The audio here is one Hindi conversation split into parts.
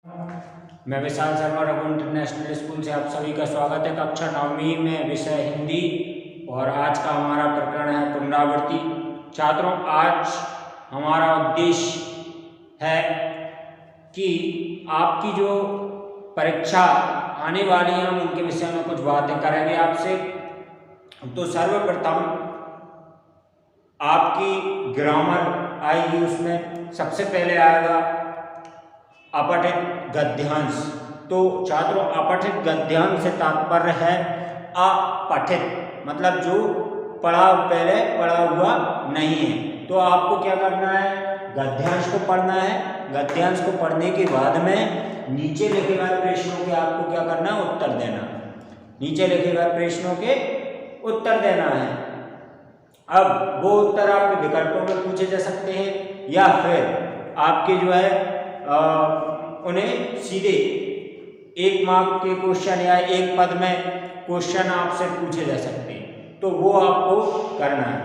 मैं विशाल शर्मा रघु इंटरनेशनल स्कूल से आप सभी का स्वागत है। कक्षा 9वीं में विषय हिंदी और आज का हमारा प्रकरण है पुनरावृत्ति। छात्रों, आज हमारा उद्देश्य है कि आपकी जो परीक्षा आने वाली है हम उनके विषय में कुछ बातें करेंगे आपसे। तो सर्वप्रथम आपकी ग्रामर आएगी, उसमें सबसे पहले आएगा अपठित गद्यांश। तो छात्रों, अपठित गद्यांश से तात्पर्य है अपठित, मतलब जो पहले पढ़ा हुआ नहीं है। तो आपको क्या करना है, गद्यांश को पढ़ना है। गद्यांश को पढ़ने के बाद में नीचे लिखे गए प्रश्नों के आपको क्या करना है, उत्तर देना। नीचे लिखे गए प्रश्नों के उत्तर देना है। अब वो उत्तर आपके विकल्पों में पूछे जा सकते हैं या फिर आपके जो है उन्हें सीधे 1 मार्क के क्वेश्चन या 1 पद में क्वेश्चन आपसे पूछे जा सकते हैं। तो वो आपको करना है।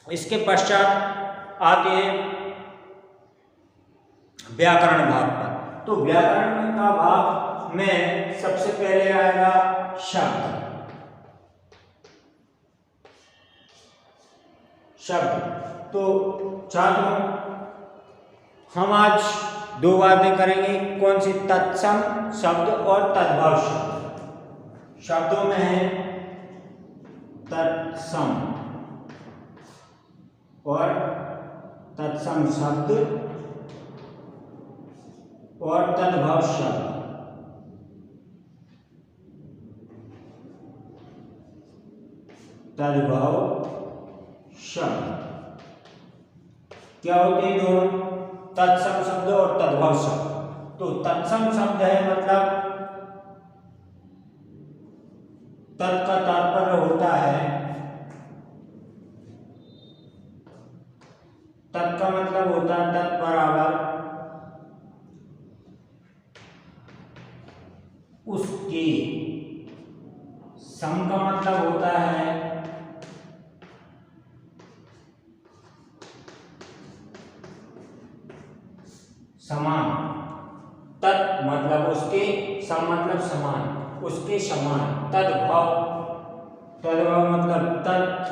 इसके पश्चात आते हैं व्याकरण भाग पर। तो व्याकरण का भाग में सबसे पहले आएगा शब्द। तो छात्रों, हम आज 2 बातें करेंगे। कौन सी? तत्सम शब्द और तद्भव शब्द। शब्दों में है तत्सम और तत्सम शब्द और तद्भव शब्द। तद्भव शब्द क्या होते हैं? दोनों, तत्सम शब्द और तद्भव शब्द। तो तत्सम शब्द है मतलब तत् का तात्पर्य होता है, तत् का मतलब होता है तत् बराबर उसके। सम का मतलब होता है समान। तत् मतलब उसके, सम मतलब समान, उसके समान। तद्भव, तद्भव मतलब तत्,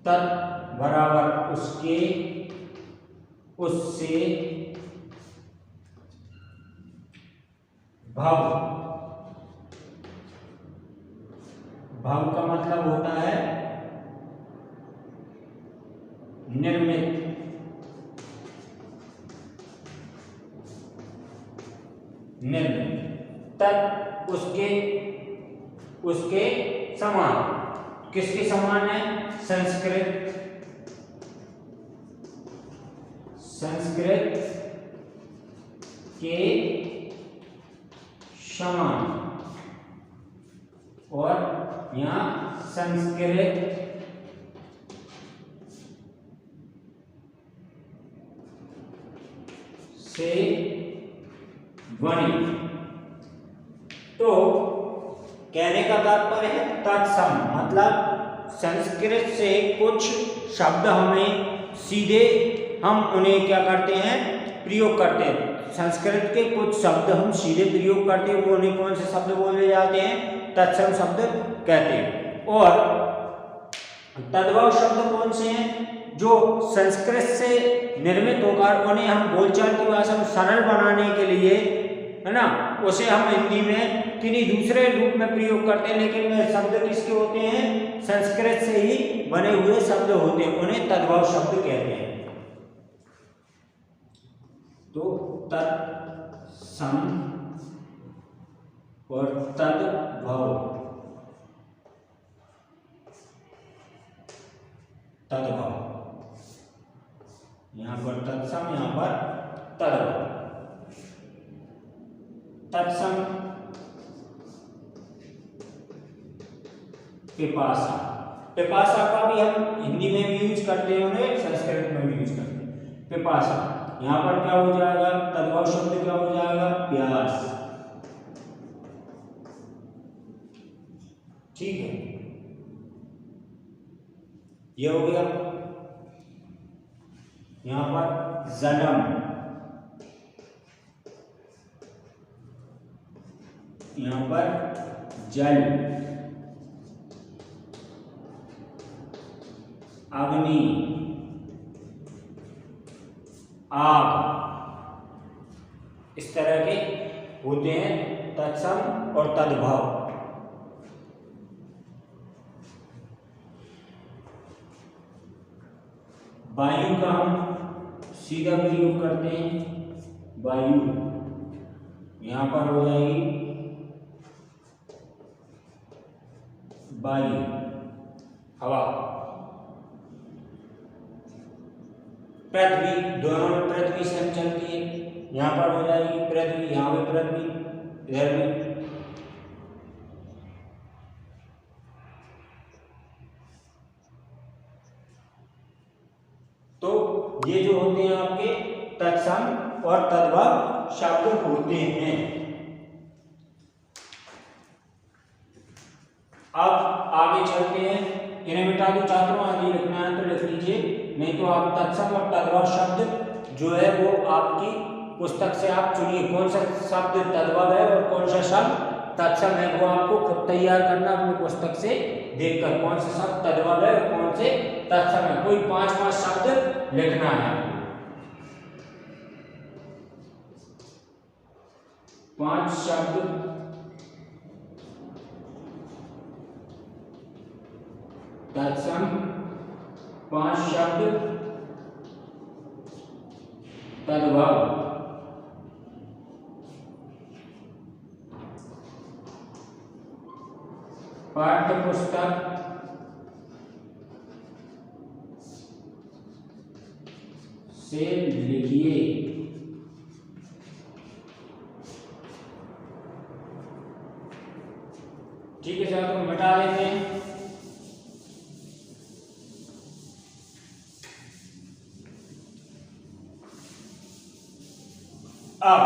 तत् बराबर उसके, उससे, भव। भव का मतलब होता है निर्मित। निर्मित। तत् उसके, उसके समान। किसके समान है? संस्कृत, संस्कृत के समान। और यहाँ संस्कृत से बनी। तो कहने का तात्पर्य है तत्सम मतलब संस्कृत से कुछ शब्द हमें सीधे हम उन्हें क्या करते हैं, प्रयोग करते हैं। संस्कृत के कुछ शब्द हम सीधे प्रयोग करते हैं, वो उन्हें कौन से शब्द बोले जाते हैं? तत्सम शब्द कहते हैं। और तद्भव शब्द कौन से हैं? जो संस्कृत से निर्मित होकर उन्हें हम बोलचाल की भाषा में सरल बनाने के लिए, है ना, उसे हम हिंदी में किन्हीं दूसरे रूप में प्रयोग करते हैं, लेकिन वे शब्द किसके होते हैं? संस्कृत से ही बने हुए शब्द होते हैं, उन्हें तद्भव शब्द कहते हैं। तो तत्सम और तद्भव, तद्भव, यहां पर तत्सम, यहां पर तद्भव। तत्सम पिपासा। पिपासा का भी हम हिंदी में भी यूज करते हैं, उन्हें संस्कृत में भी यूज करते हैं। पिपासा, यहां पर क्या हो जाएगा? तद्भव शब्द क्या हो जाएगा? प्यास। ठीक है, ये हो गया। यहाँ पर जलम, यहाँ पर जल, अग्नि, आग, इस तरह के होते हैं तत्सम और तद्भव। वायु का हम सीधा प्रयोग करते हैं, वायु यहां पर हो जाएगी वायु, हवा। पृथ्वी, दोनों में पृथ्वी से हम चलती है, यहां पर हो जाएगी पृथ्वी, यहां पे पृथ्वी, इधर भी। तो ये जो होते हैं आपके तत्सम और तद्भव शब्द होते हैं। अब आगे चलते हैं, इन्हें मिटा दो छात्रों, आगे लिखना है तो लिख लीजिए, नहीं तो आप तत्सम और तद्भव शब्द जो है वो आपकी पुस्तक से आप चुनिए कौन सा शब्द तद्भव है और कौन सा शब्द तत्सम है, वो आपको खुद तैयार करना अपनी पुस्तक से देखकर, कौन सा शब्द तद्भव है और कौन से तत्सम है। कोई 5 शब्द लिखना है, 5 शब्द तत्सम, 5 शब्द तद्भव। पाठ्य पुस्तक से लिखिए। ठीक है सर, तो मिटा लेते हैं। अब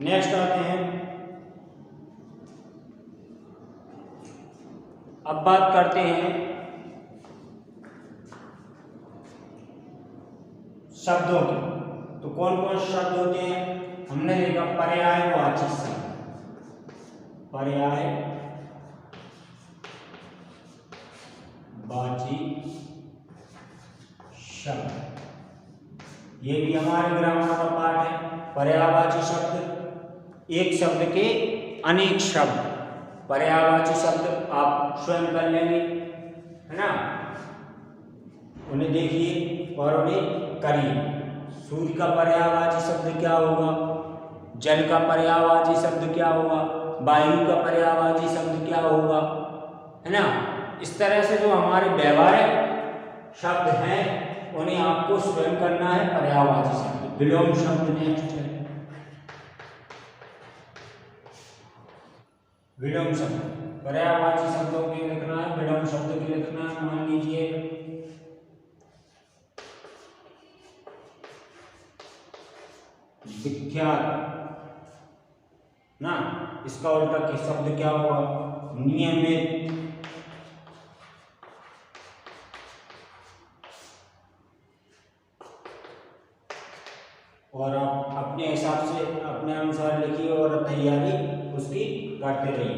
नेक्स्ट आते हैं, अब बात करते हैं शब्दों की। तो कौन कौन शब्द होते हैं हमने देखा, पर्यायवाची शब्द, पर्यायवाची शब्द, ये भी हमारे ग्रामर का पार्ट है। पर्यायवाची शब्द, एक शब्द के अनेक शब्द, पर्यायवाची शब्द आप स्वयं कर लेंगे, है ना, उन्हें देखिए और उन्हें करिए। सूर्य का पर्यायवाची शब्द क्या होगा, जल का पर्यायवाची शब्द क्या होगा, वायु का पर्यायवाची शब्द क्या होगा, है ना। इस तरह से जो हमारे व्यवहारिक शब्द हैं उन्हें आपको स्वयं करना है पर्यायवाची शब्द। विलोम शब्द नेक्स्ट है, विलोम शब्द, पर्यायवाची शब्दों के लिखना है, विलोम शब्द के लिखना है। मान लीजिए विख्यात ना, इसका उल्टा शब्द क्या होगा, नियमित, और आप अपने हिसाब से अपने अनुसार लिखिए और तैयारी उसकी करते रहिए।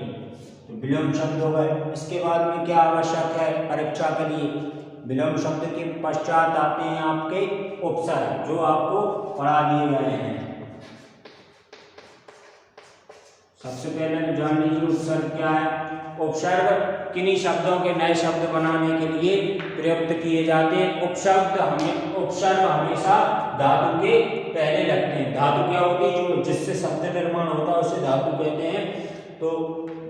तो विलोम शब्द हो गए। इसके बाद में क्या आवश्यक है परीक्षा के लिए, विलोम शब्द के पश्चात आते हैं आपके उपसर्ग, जो आपको पढ़ा दिए गए हैं। सबसे पहले जान लीजिए उपसर्ग क्या है। उपसर्ग किन्हीं शब्दों के नए शब्द बनाने के लिए प्रयुक्त किए जाते हैं। उपसर्ग हमेशा धातु के पहले लगते हैं। धातु क्या होती है, जो जिससे शब्द निर्माण होता है उसे धातु कहते हैं। तो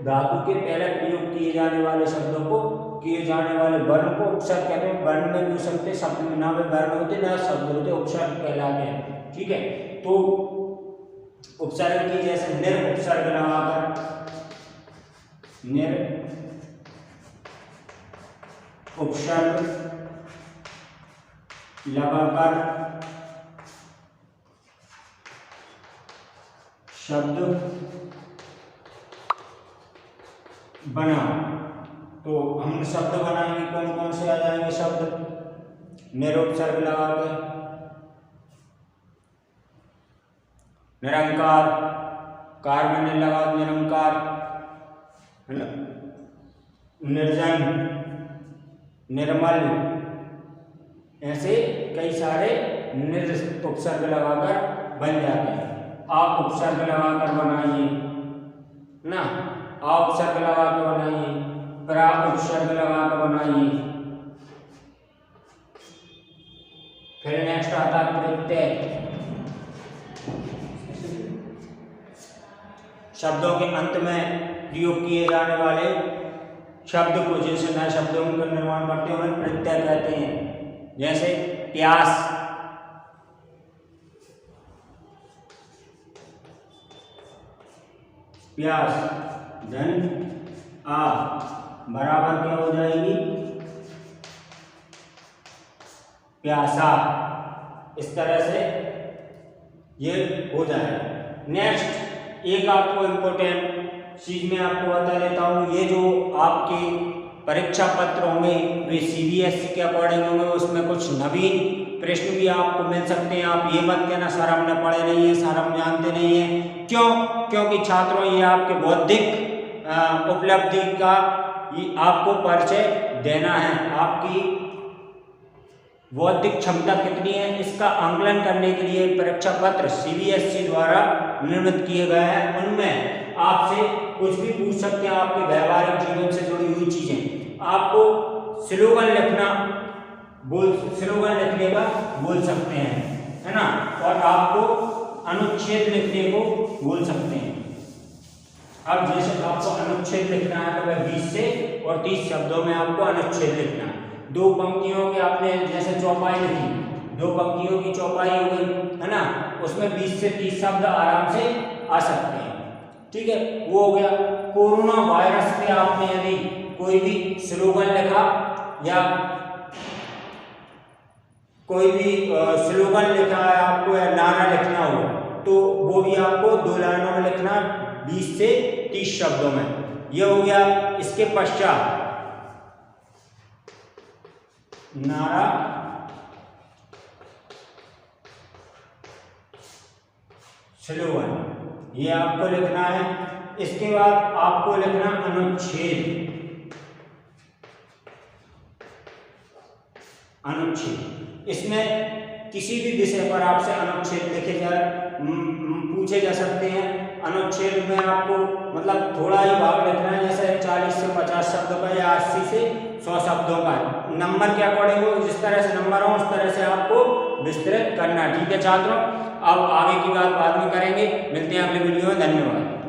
धातु के पहले प्रयोग किए जाने वाले शब्दों को, किए जाने वाले वर्ण को उपसर्ग कहते हैं। वर्ण में भी हो सकते, शब्द में ना में वर्ण होते ना शब्द होते, उपसर्ग कहलाते हैं। ठीक है, तो उपसर्ग की जैसे निर उपसर्ग लगाकर, निर उपसर्ग लगाकर शब्द बना। तो हम शब्द बनाएंगे, कौन कौन से आ जाएंगे शब्द? निरुपसर्ग लगा के निरंकार, कार में लगा निरंकार, निर्जन, निर्मल, ऐसे कई सारे उपसर्ग लगाकर बन जाते हैं। आप उपसर्ग लगाकर बनाइए ना, आ उपसर्ग लगाकर बनाइए, प्रा उपसर्ग लगाकर बनाइए। फिर नेक्स्ट आता है प्रत्यय। शब्दों के अंत में प्रयोग किए जाने वाले शब्द को, जैसे नए शब्दों का निर्माण करते हैं उन्हें प्रत्यय कहते हैं। जैसे प्यास, प्यास, धन आ बराबर क्या हो जाएगी? प्यासा। इस तरह से ये हो जाएगा। नेक्स्ट एक आपको इम्पोर्टेंट चीज में आपको बता देता हूँ, ये जो आपके परीक्षा पत्र होंगे वे CBSE के अकॉर्डिंग होंगे, उसमें कुछ नवीन प्रश्न भी आपको मिल सकते हैं। आप ये मत कहना सर हमने पढ़े नहीं है, सर हम जानते नहीं है। क्यों? क्योंकि छात्रों ये आपके बौद्धिक उपलब्धि का ये आपको परिचय देना है। आपकी बौद्धिक क्षमता कितनी है इसका आंकलन करने के लिए परीक्षा पत्र CBSE द्वारा निर्मित किए गए हैं। उनमें आपसे कुछ भी पूछ सकते हैं, आपके व्यवहारिक जीवन से जुड़ी हुई चीजें। आपको स्लोगन लिखने का बोल सकते हैं, है ना, और आपको अनुच्छेद लिखने को बोल सकते हैं। अब जैसे आपको अनुच्छेद लिखना है तो वह 20 से और 30 शब्दों में आपको अनुच्छेद लिखना है। 2 पंक्तियों के आपने जैसे चौपाई लिखी, 2 पंक्तियों की चौपाई हो गई, है ना, उसमें 20 से 30 शब्द आराम से आ सकते हैं। ठीक है, वो हो गया। कोरोना वायरस पे आपने यदि कोई भी स्लोगन लिखा या कोई भी स्लोगन लिखा है आपको या नारा लिखना हो तो वो भी आपको 2 लाइनों में लिखना, 20 से 30 शब्दों में। ये हो गया। इसके पश्चात नारा, स्लोगन, ये आपको लिखना है। इसके बाद आपको लिखना अनुच्छेद। अनुच्छेद, इसमें किसी भी विषय पर आपसे अनुच्छेद पूछे जा सकते हैं। अनुच्छेद में आपको मतलब थोड़ा ही भाग लिखना है, जैसे 40 से 50 शब्दों का या 80 से 100 शब्दों का। नंबर के अकॉर्डिंग हो, जिस तरह से नंबर हो उस तरह से आपको विस्तृत करना। ठीक है छात्रों, अब आगे की बात बाद में करेंगे। मिलते हैं अगले वीडियो में। धन्यवाद।